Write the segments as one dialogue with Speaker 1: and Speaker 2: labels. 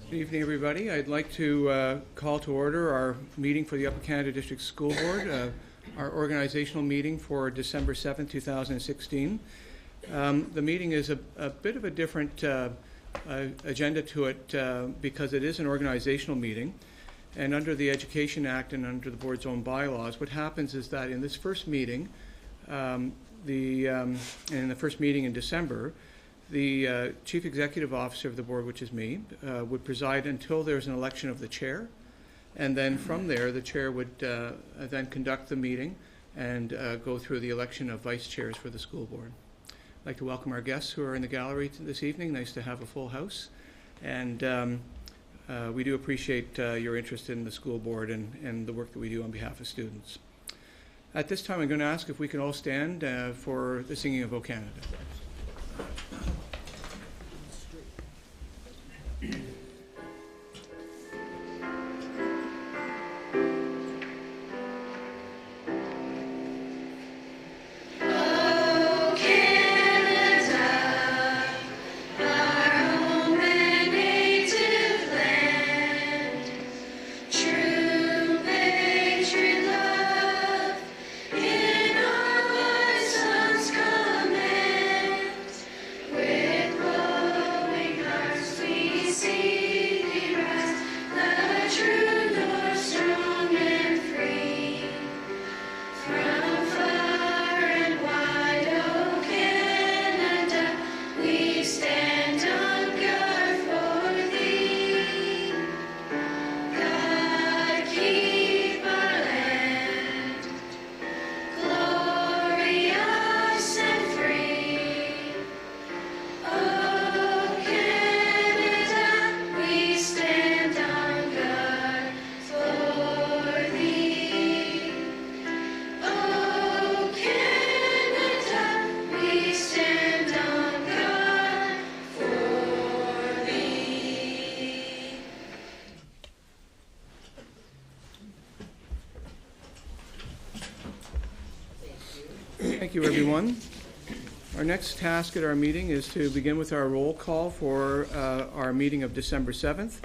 Speaker 1: Good evening, everybody. I'd like to call to order our meeting for the Upper Canada District School Board, our organizational meeting for December 7th, 2016. The meeting is a bit of a different agenda to it because it is an organizational meeting. And under the Education Act and under the board's own bylaws, what happens is that in this first meeting, in the first meeting in December, the Chief Executive Officer of the board, which is me, would preside until there's an election of the chair. And then from there, the chair would then conduct the meeting and go through the election of vice chairs for the school board. I'd like to welcome our guests who are in the gallery this evening. Nice to have a full house. And we do appreciate your interest in the school board and the work that we do on behalf of students. At this time, I'm going to ask if we can all stand for the singing of O Canada. Thank you, everyone. Our next task at our meeting is to begin with our roll call for our meeting of December 7th.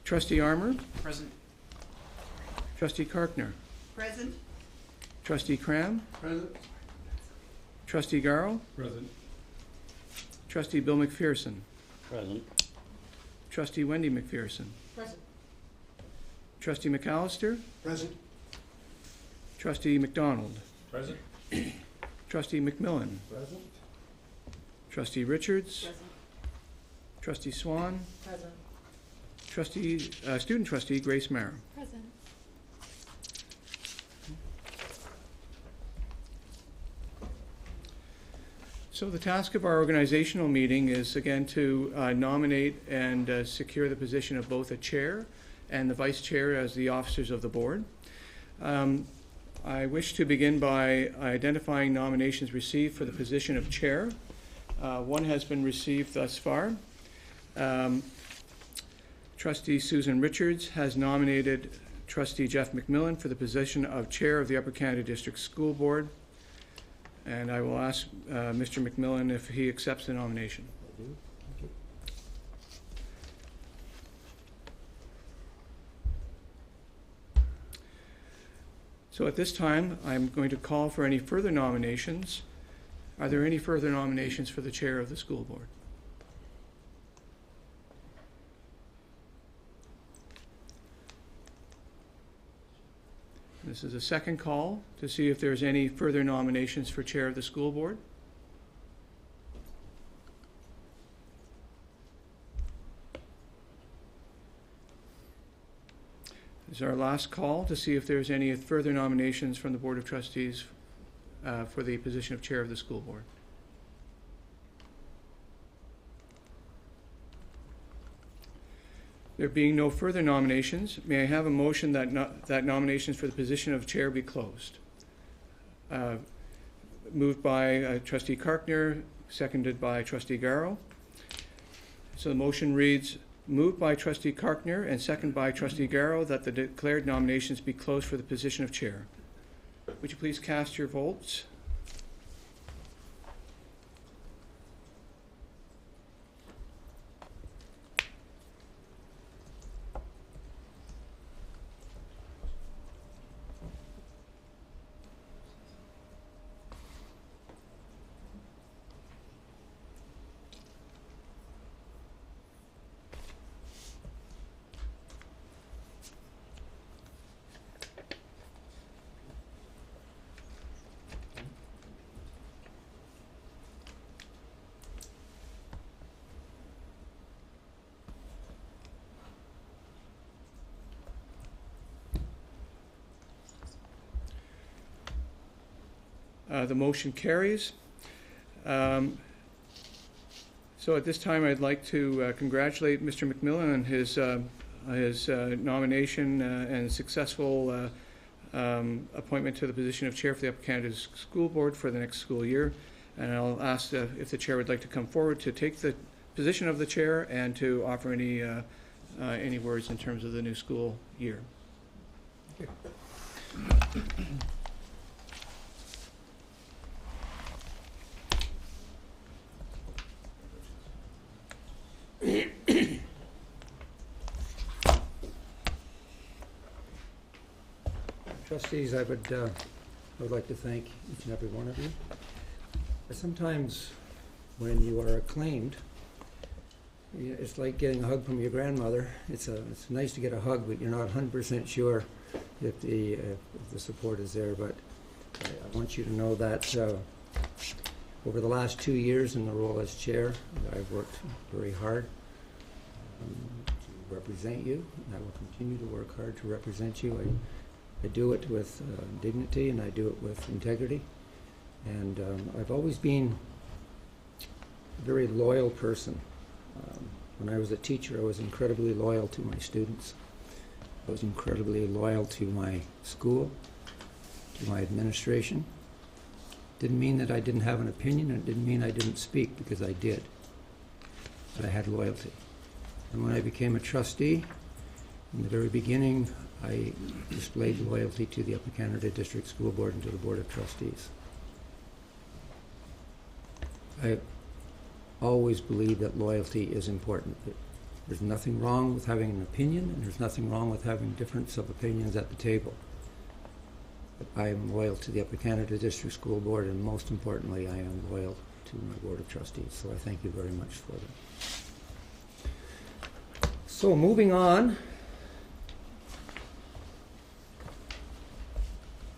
Speaker 1: Trustee Armour.
Speaker 2: Present.
Speaker 1: Trustee Karkner.
Speaker 3: Present.
Speaker 1: Trustee Cram.
Speaker 2: Present.
Speaker 1: Trustee Garrow.
Speaker 2: Present.
Speaker 1: Trustee Bill McPherson.
Speaker 4: Present.
Speaker 1: Trustee Wendy McPherson.
Speaker 3: Present.
Speaker 1: Trustee McAllister.
Speaker 2: Present.
Speaker 1: Trustee McDonald.
Speaker 2: Present.
Speaker 1: Trustee McMillan.
Speaker 2: Present.
Speaker 1: Trustee Richards.
Speaker 3: Present.
Speaker 1: Trustee Swan.
Speaker 3: Present.
Speaker 1: Student Trustee Grace Mayer.
Speaker 3: Present.
Speaker 1: So the task of our organizational meeting is again to nominate and secure the position of both a chair and the vice chair as the officers of the board. I wish to begin by identifying nominations received for the position of chair. One has been received thus far. Trustee Susan Richards has nominated Trustee Jeff McMillan for the position of chair of the Upper Canada District School Board. And I will ask Mr. McMillan if he accepts the nomination. So at this time, I'm going to call for any further nominations. Are there any further nominations for the chair of the school board? This is a second call to see if there's any further nominations for chair of the school board. This is our last call to see if there's any further nominations from the Board of Trustees for the position of chair of the school board. There being no further nominations, may I have a motion that nominations for the position of chair be closed? Moved by Trustee Karkner, seconded by Trustee Garrow. So the motion reads, moved by Trustee Karkner and seconded by Trustee Garrow that the declared nominations be closed for the position of chair. Would you please cast your votes? The motion carries. So at this time, I'd like to congratulate Mr. McMillan on his nomination and successful appointment to the position of chair for the Upper Canada School Board for the next school year. And I'll ask if the chair would like to come forward to take the position of the chair and to offer any words in terms of the new school year.
Speaker 2: Trustees, I would like to thank each and every one of you. Sometimes when you are acclaimed, it's like getting a hug from your grandmother. It's nice to get a hug, but you're not 100% sure if the support is there. But I want you to know that over the last 2 years in the role as chair, I've worked very hard to represent you, and I will continue to work hard to represent you. I do it with dignity, and I do it with integrity. And I've always been a very loyal person. When I was a teacher, I was incredibly loyal to my students. I was incredibly loyal to my school, to my administration. Didn't mean that I didn't have an opinion, and it didn't mean I didn't speak, because I did. But I had loyalty. And when I became a trustee, in the very beginning, I displayed loyalty to the Upper Canada District School Board and to the Board of Trustees. I always believe that loyalty is important. There's nothing wrong with having an opinion, and there's nothing wrong with having difference of opinions at the table. But I am loyal to the Upper Canada District School Board, and most importantly, I am loyal to my Board of Trustees. So I thank you very much for that. So moving on.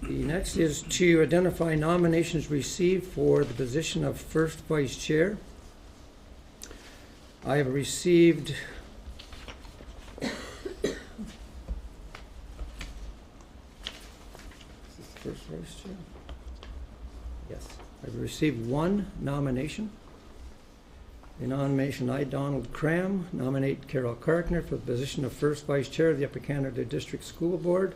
Speaker 2: The next is to identify nominations received for the position of first vice chair. I have received first vice chair? Yes. I've received one nomination. The nomination, I, Donald Cram, nominate Carol Karkner for the position of first vice chair of the Upper Canada District School Board.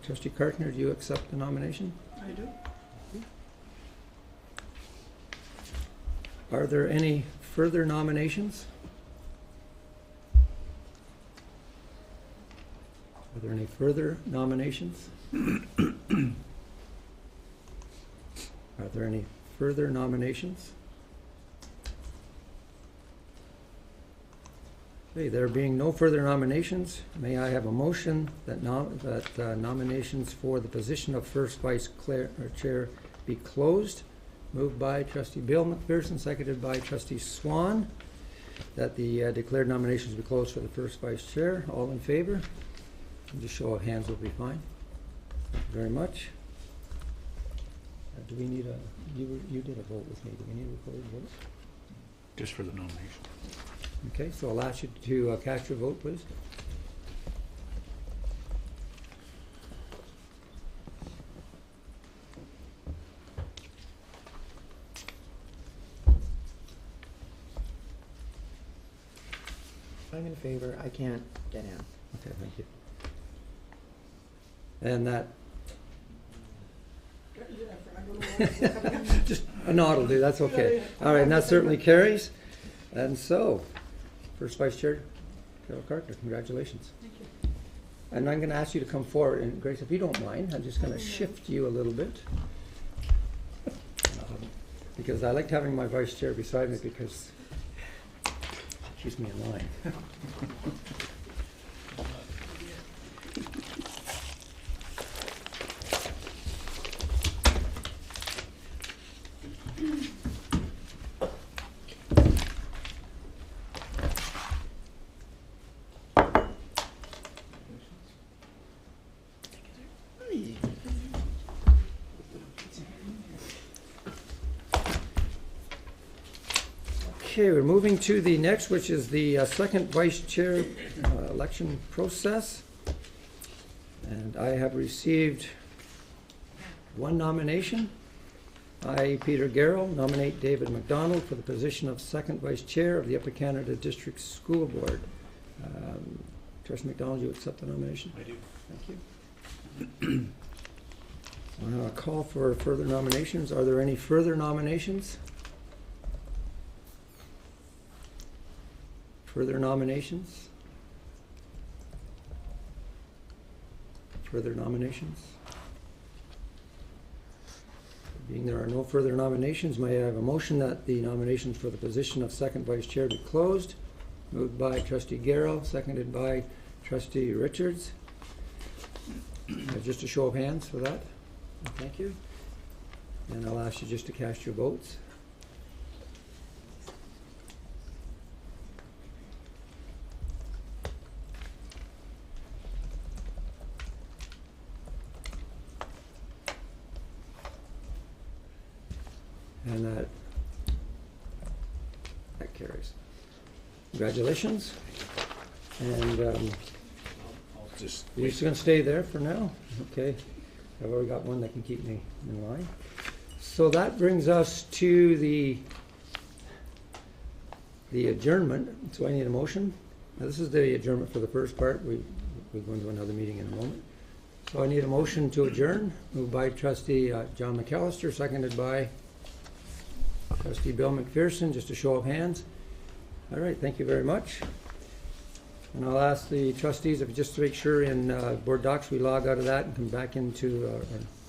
Speaker 2: Trustee Karkner, do you accept the nomination?
Speaker 1: I do.
Speaker 2: Are there any further nominations? Are there any further nominations? Are there any further nominations? Okay, there being no further nominations, may I have a motion that nominations for the position of first vice chair be closed? Moved by Trustee Bill McPherson, seconded by Trustee Swan, that the declared nominations be closed for the first vice chair. All in favor? Just show of hands will be fine. Thank you very much. Do we need a, you did a vote with me. Do we need a recorded vote?
Speaker 3: Just for the nomination.
Speaker 2: Okay, so I'll ask you to cast your vote, please.
Speaker 4: I'm in favor. I can't get in.
Speaker 2: Okay, thank you. And that just a nod will do, that's okay. All right, and that certainly carries. And so, first vice chair, Carol Karkner, congratulations.
Speaker 5: Thank you.
Speaker 2: And I'm going to ask you to come forward. And Grace, if you don't mind, I'm just going to shift you a little bit. Because I liked having my vice chair beside me because it keeps me in line. Okay, we're moving to the next, which is the second vice chair election process. And I have received one nomination. I, Peter Garrell, nominate David McDonald for the position of second vice chair of the Upper Canada District School Board. Trustee McDonald, you accept the nomination?
Speaker 3: I do.
Speaker 2: Thank you. I'll call for further nominations. Are there any further nominations? Further nominations? Further nominations? Being there are no further nominations, may I have a motion that the nominations for the position of second vice chair be closed? Moved by Trustee Garrell, seconded by Trustee Richards. Just a show of hands for that. Thank you. And I'll ask you just to cast your votes. And that carries. Congratulations. And
Speaker 3: I'll just
Speaker 2: you're just going to stay there for now? Okay. I've already got one that can keep me in line. So that brings us to the adjournment. So I need a motion. Now this is the adjournment for the first part. We're going to another meeting in a moment. So I need a motion to adjourn. Moved by Trustee John McAllister, seconded by Trustee Bill McPherson. Just a show of hands. All right, thank you very much. And I'll ask the trustees if just to make sure in board docs we log out of that and come back into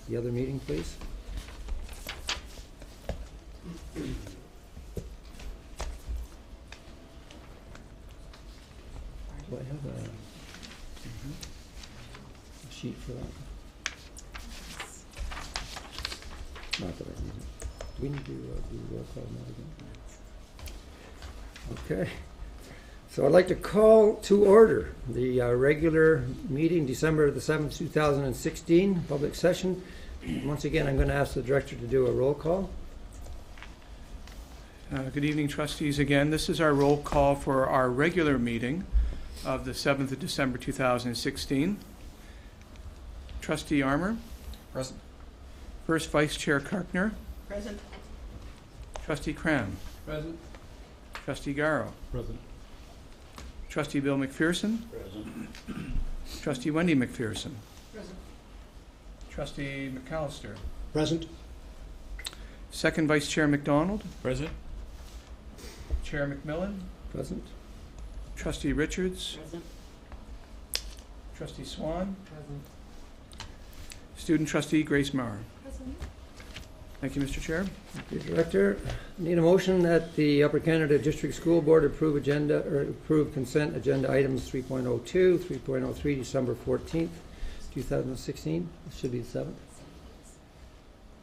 Speaker 2: the other meeting, please. Do I have a sheet for that? Not that I need it. Do we need to do roll call now again? Okay. So I'd like to call to order the regular meeting, December the 7th, 2016, public session. Once again, I'm going to ask the director to do a roll call.
Speaker 1: Good evening, trustees. Again, this is our roll call for our regular meeting of the 7th of December 2016. Trustee Armour.
Speaker 4: Present.
Speaker 1: First Vice Chair Karkner.
Speaker 4: Present.
Speaker 1: Trustee Cram.
Speaker 4: Present.
Speaker 1: Trustee Garrow.
Speaker 3: present.
Speaker 1: Trustee Bill McPherson.
Speaker 3: Present.
Speaker 1: Trustee Wendy McPherson.
Speaker 4: Present.
Speaker 1: Trustee McAllister.
Speaker 3: Present.
Speaker 1: Second Vice Chair McDonald.
Speaker 3: Present.
Speaker 1: Chair McMillan.
Speaker 2: Present.
Speaker 1: Trustee Richards.
Speaker 4: Present.
Speaker 1: Trustee Swan.
Speaker 4: Present.
Speaker 1: Student Trustee Grace Maurer.
Speaker 4: Present.
Speaker 1: Thank you, Mr. Chair.
Speaker 2: Thank you, Director. Need a motion that the Upper Canada District School Board approve consent agenda items 3.02, 3.03, December 14th, 2016. It should be the 7th.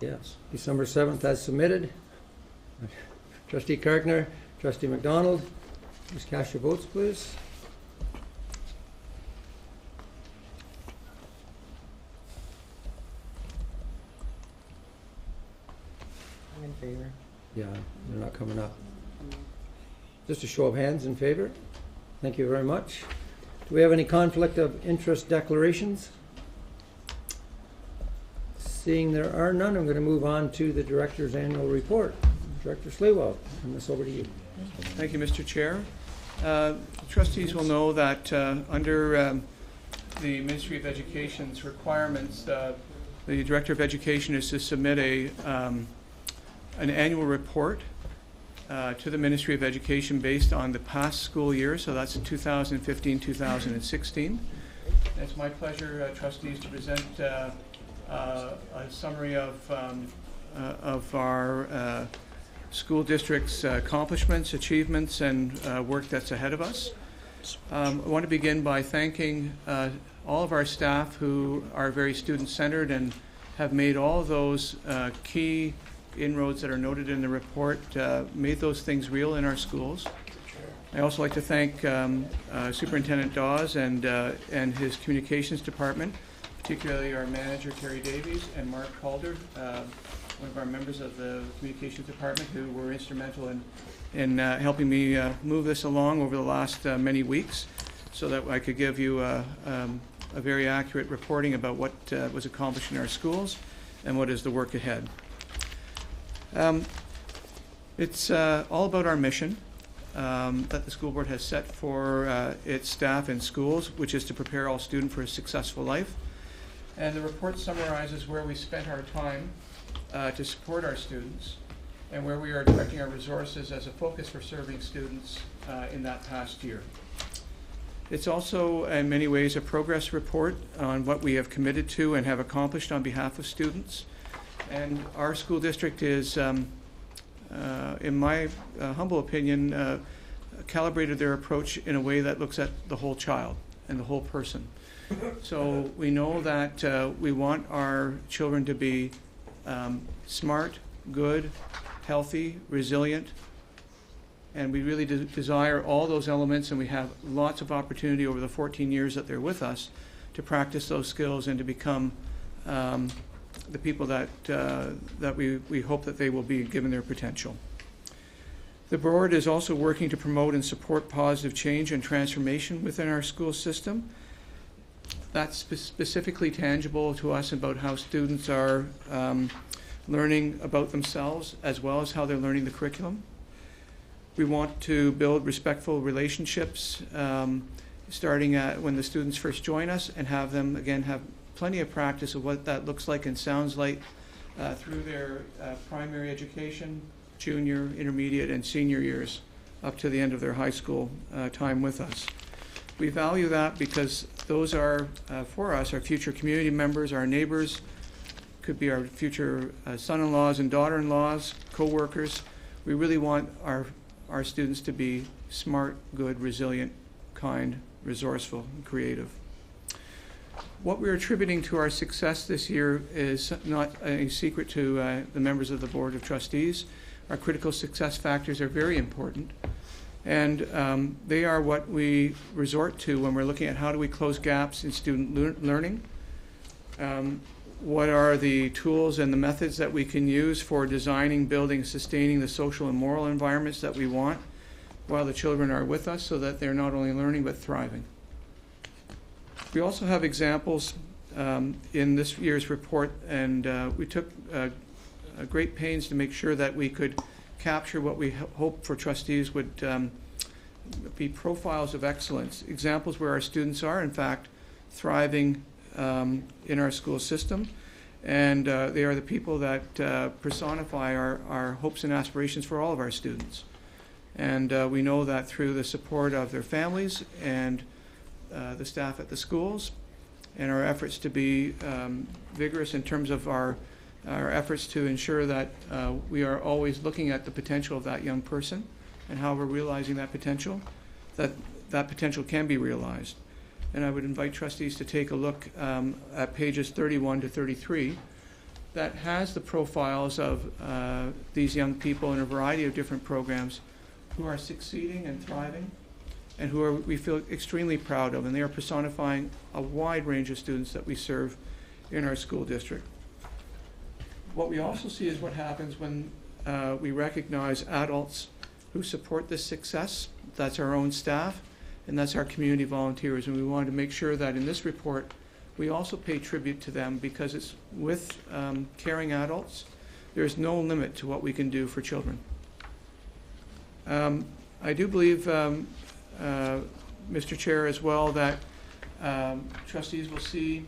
Speaker 2: Yes, December 7th as submitted. Trustee Karkner, Trustee McDonald, please cast your votes, please.
Speaker 4: I'm in favor.
Speaker 2: Yeah, they're not coming up. Just a show of hands in favor. Thank you very much. Do we have any conflict of interest declarations? Seeing there are none, I'm going to move on to the Director's annual report. Director Slaywell, turn this over to you.
Speaker 1: Thank you, Mr. Chair. Trustees will know that under the Ministry of Education's requirements, the Director of Education is to submit an annual report to the Ministry of Education based on the past school year, so that's 2015-2016. It's my pleasure, trustees, to present a summary of our school district's accomplishments, achievements, and work that's ahead of us. I want to begin by thanking all of our staff who are very student-centered and have made all those key inroads that are noted in the report, made those things real in our schools. I also like to thank Superintendent Dawes and his communications department, particularly our manager, Terry Davies, and Mark Calder, one of our members of the communications department, who were instrumental in helping me move this along over the last many weeks so that I could give you a very accurate reporting about what was accomplished in our schools and what is the work ahead. It's all about our mission that the school board has set for its staff in schools, which is to prepare all students for a successful life. And the report summarizes where we spent our time to support our students and where we are directing our resources as a focus for serving students in that past year. It's also, in many ways, a progress report on what we have committed to and have accomplished on behalf of students. And our school district is, in my humble opinion, calibrated their approach in a way that looks at the whole child and the whole person. So we know that we want our children to be smart, good, healthy, resilient, and we really desire all those elements, and we have lots of opportunity over the 14 years that they're with us to practice those skills and to become the people that we hope that they will be given their potential. The board is also working to promote and support positive change and transformation within our school system. That's specifically tangible to us about how students are learning about themselves as well as how they're learning the curriculum. We want to build respectful relationships starting when the students first join us, and have them, again, have plenty of practice of what that looks like and sounds like through their primary education, junior, intermediate, and senior years up to the end of their high school time with us. We value that because those are, for us, our future community members, our neighbors, could be our future son-in-laws and daughter-in-laws, co-workers. We really want our students to be smart, good, resilient, kind, resourceful, and creative. What we're attributing to our success this year is not a secret to the members of the Board of Trustees. Our critical success factors are very important, and they are what we resort to when we're looking at how do we close gaps in student learning. What are the tools and the methods that we can use for designing, building, sustaining the social and moral environments that we want while the children are with us, so that they're not only learning but thriving. We also have examples in this year's report, and we took great pains to make sure that we could capture what we hope for trustees would be profiles of excellence, examples where our students are, in fact, thriving in our school system, and they are the people that personify our hopes and aspirations for all of our students. And we know that through the support of their families and the staff at the schools, and our efforts to be vigorous in terms of our efforts to ensure that we are always looking at the potential of that young person and how we're realizing that potential, that potential can be realized. And I would invite trustees to take a look at pages 31 to 33 that has the profiles of these young people in a variety of different programs who are succeeding and thriving, and who we feel extremely proud of, and they are personifying a wide range of students that we serve in our school district. What we also see is what happens when we recognize adults who support this success. That's our own staff, and that's our community volunteers, and we wanted to make sure that in this report we also pay tribute to them, because it's with caring adults, there's no limit to what we can do for children. I do believe, Mr. Chair, as well, that trustees will see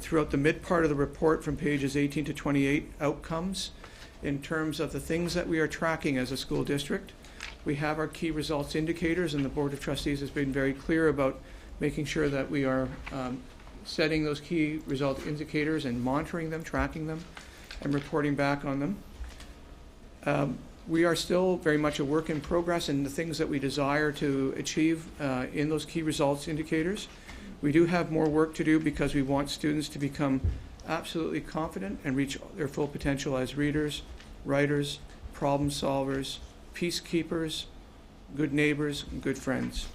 Speaker 1: throughout the mid part of the report from pages 18 to 28 outcomes in terms of the things that we are tracking as a school district. We have our key results indicators, and the Board of Trustees has been very clear about making sure that we are setting those key result indicators and monitoring them, tracking them, and reporting back on them. We are still very much a work in progress in the things that we desire to achieve in those key results indicators. We do have more work to do because we want students to become absolutely confident and reach their full potential as readers, writers, problem solvers, peacekeepers, good neighbors, and good friends.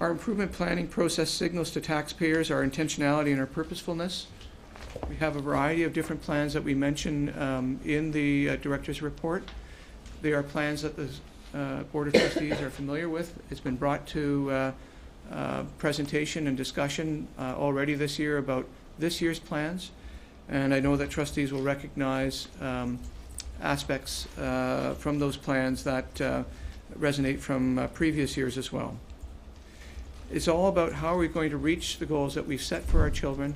Speaker 1: Our improvement planning process signals to taxpayers our intentionality and our purposefulness. We have a variety of different plans that we mention in the director's report. They are plans that the Board of Trustees are familiar with. It's been brought to presentation and discussion already this year about this year's plans. And I know that trustees will recognize aspects from those plans that resonate from previous years as well. It's all about how are we going to reach the goals that we've set for our children,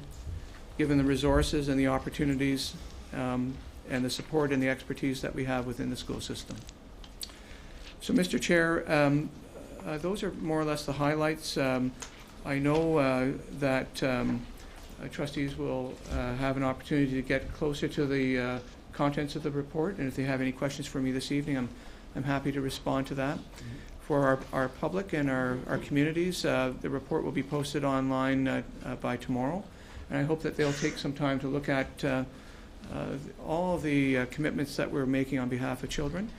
Speaker 1: given the resources and the opportunities and the support and the expertise that we have within the school system. So, Mr. Chair, those are more or less the highlights. I know that trustees will have an opportunity to get closer to the contents of the report, and if they have any questions for me this evening, I'm happy to respond to that. For our public and our communities, the report will be posted online by tomorrow, and I hope that they'll take some time to look at all the commitments that we're making on behalf of children,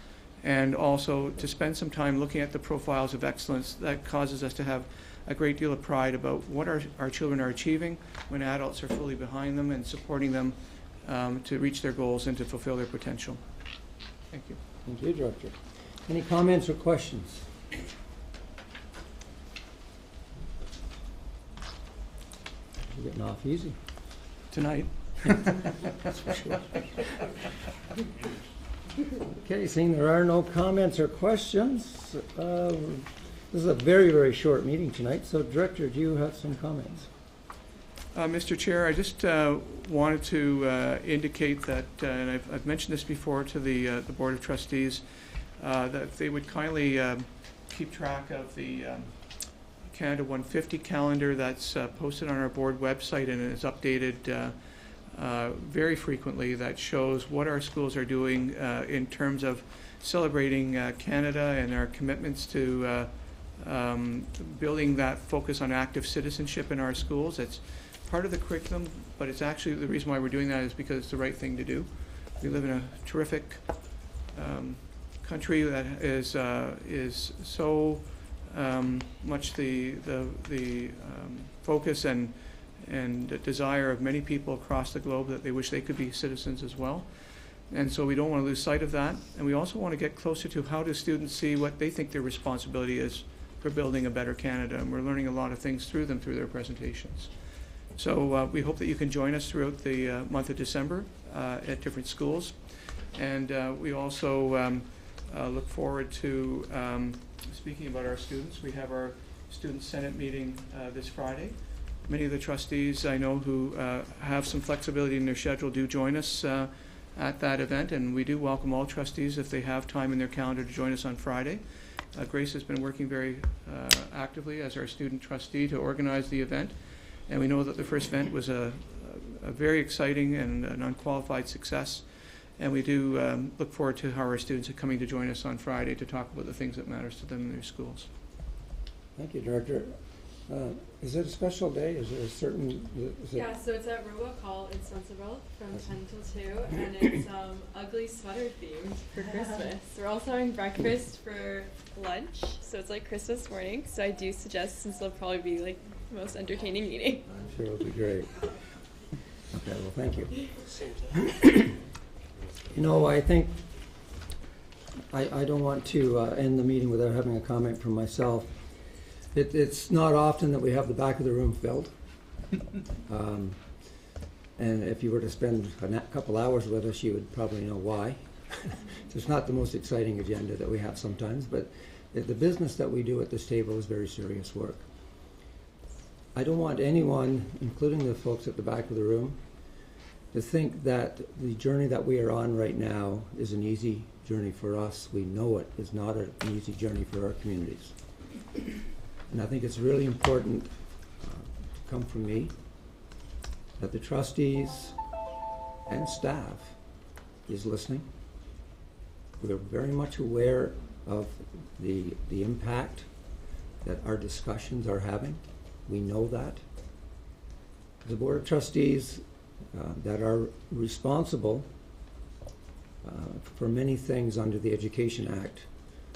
Speaker 1: and also to spend some time looking at the profiles of excellence that causes us to have a great deal of pride about what our children are achieving when adults are fully behind them and supporting them to reach their goals and to fulfill their potential. Thank you.
Speaker 2: Thank you, Director. Any comments or questions? You're getting off easy.
Speaker 1: Tonight.
Speaker 2: That's for sure. Okay, seeing there are no comments or questions, this is a very, very short meeting tonight, so Director, do you have some comments?
Speaker 1: Mr. Chair, I just wanted to indicate that, and I've mentioned this before to the Board of Trustees, that they would kindly keep track of the Canada 150 calendar that's posted on our board website and is updated very frequently, that shows what our schools are doing in terms of celebrating Canada and our commitments to building that focus on active citizenship in our schools. It's part of the curriculum, but it's actually the reason why we're doing that is because it's the right thing to do. We live in a terrific country that is so much the focus and desire of many people across the globe that they wish they could be citizens as well. And so we don't want to lose sight of that. And we also want to get closer to how do students see what they think their responsibility is for building a better Canada. And we're learning a lot of things through them, through their presentations. So we hope that you can join us throughout the month of December at different schools. And we also look forward to speaking about our students. We have our Student Senate meeting this Friday. Many of the trustees I know who have some flexibility in their schedule do join us at that event, and we do welcome all trustees if they have time in their calendar to join us on Friday. Grace has been working very actively as our student trustee to organize the event, and we know that the first event was a very exciting and an unqualified success, and we do look forward to how our students are coming to join us on Friday to talk about the things that matters to them in their schools.
Speaker 2: Thank you, Director. Is it a special day? Is it a certain?
Speaker 5: Yeah, so it's at Robocall in Spencerville from 10 till 2, and it's ugly sweater themed for Christmas. We're also having breakfast for lunch, so it's like Christmas morning. So I do suggest, since it'll probably be like the most entertaining meeting.
Speaker 2: I'm sure it'll be great. Okay, well, thank you. You know, I think I don't want to end the meeting without having a comment from myself. It's not often that we have the back of the room filled. And if you were to spend a couple hours with us, you would probably know why. It's not the most exciting agenda that we have sometimes, but the business that we do at this table is very serious work. I don't want anyone, including the folks at the back of the room, to think that the journey that we are on right now is an easy journey for us. We know it is not an easy journey for our communities. And I think it's really important to come from me that the trustees and staff is listening. We're very much aware of the impact that our discussions are having. We know that. The Board of Trustees that are responsible for many things under the Education Act,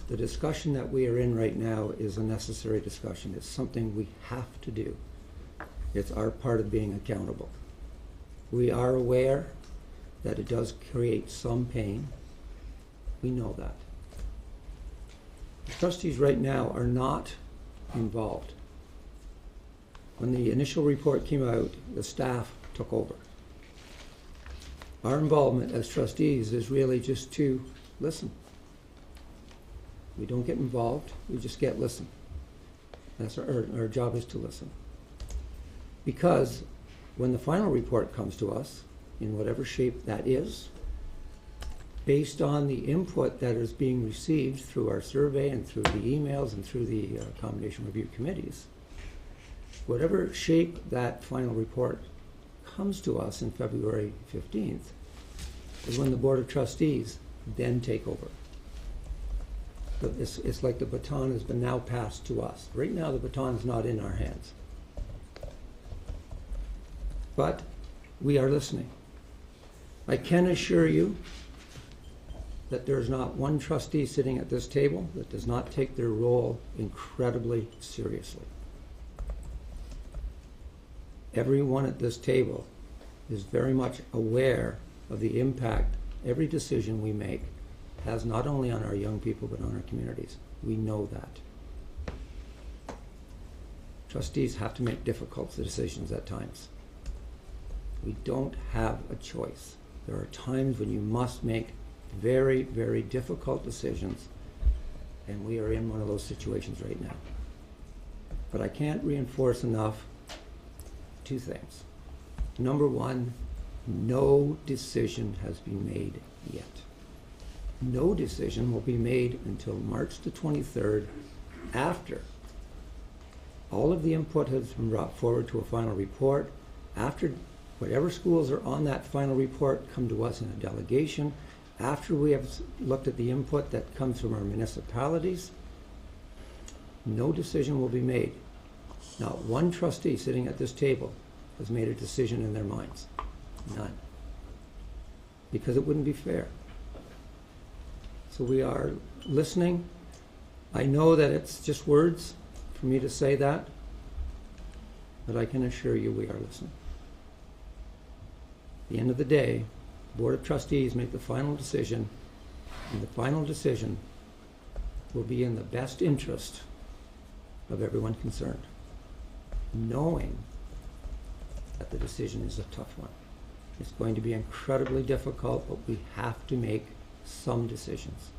Speaker 2: the discussion that we are in right now is a necessary discussion. It's something we have to do. It's our part of being accountable. We are aware that it does create some pain. We know that. The trustees right now are not involved. When the initial report came out, the staff took over. Our involvement as trustees is really just to listen. We don't get involved, we just listen. That's our job is to listen. Because when the final report comes to us, in whatever shape that is, based on the input that is being received through our survey and through the emails and through the accommodation review committees, whatever shape that final report comes to us in February 15th is when the Board of Trustees then take over. But it's like the baton has been now passed to us. Right now the baton is not in our hands. But we are listening. I can assure you that there's not one trustee sitting at this table that does not take their role incredibly seriously. Everyone at this table is very much aware of the impact every decision we make has not only on our young people but on our communities. We know that. Trustees have to make difficult decisions at times. We don't have a choice. There are times when you must make very, very difficult decisions, and we are in one of those situations right now. But I can't reinforce enough two things. Number one, no decision has been made yet. No decision will be made until March the 23rd, after all of the input has been brought forward to a final report, after whatever schools are on that final report come to us in a delegation, after we have looked at the input that comes from our municipalities. No decision will be made. Not one trustee sitting at this table has made a decision in their minds. None. Because it wouldn't be fair. So we are listening. I know that it's just words for me to say that, but I can assure you we are listening. At the end of the day, the Board of Trustees make the final decision, and the final decision will be in the best interest of everyone concerned, knowing that the decision is a tough one. It's going to be incredibly difficult, but we have to make some decisions,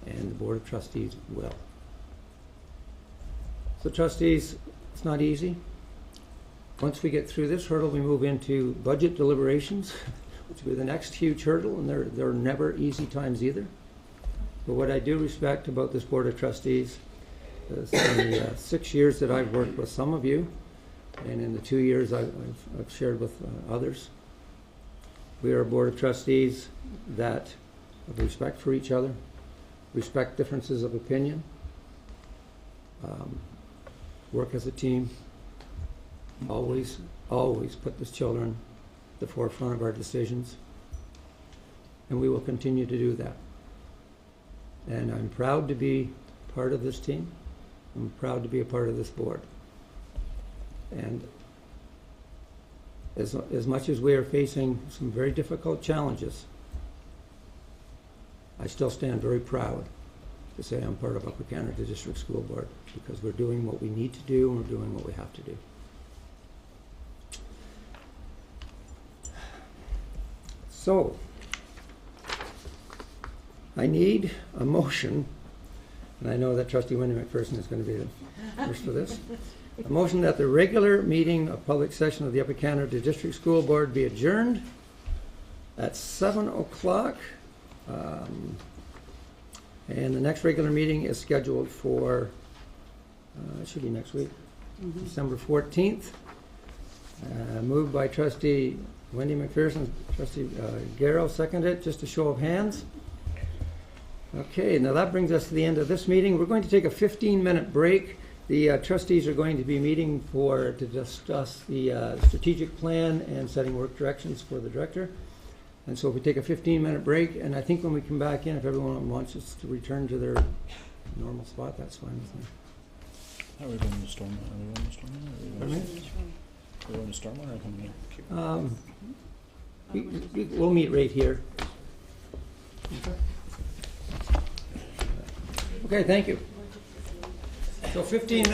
Speaker 2: and the Board of Trustees will. So trustees, it's not easy. Once we get through this hurdle, we move into budget deliberations, which will be the next huge hurdle, and they're never easy times either. But what I do respect about this Board of Trustees is in the 6 years that I've worked with some of you, and in the 2 years I've shared with others, we are a Board of Trustees that have respect for each other, respect differences of opinion, work as a team, always put the children at the forefront of our decisions, and we will continue to do that. And I'm proud to be part of this team. I'm proud to be a part of this board. And as much as we are facing some very difficult challenges, I still stand very proud to say I'm part of Upper Canada District School Board, because we're doing what we need to do and we're doing what we have to do. So, I need a motion, and I know that Trustee Wendy McPherson is going to be the first for this. A motion that the regular meeting of public session of the Upper Canada District School Board be adjourned at 7 o'clock. And the next regular meeting is scheduled for, it should be next week, December 14th. Moved by Trustee Wendy McPherson, Trustee Garrow seconded, just a show of hands. Okay, now that brings us to the end of this meeting. We're going to take a 15-minute break. The trustees are going to be meeting to discuss the strategic plan and setting work directions for the director. And so if we take a 15-minute break, and I think when we come back in, if everyone wants us to return to their normal spot, that's fine with me.
Speaker 3: How are we going to storm? Are we going to storm? Are we going to storm? Or coming here?
Speaker 2: We'll meet right here. Okay, thank you. So 15 minutes.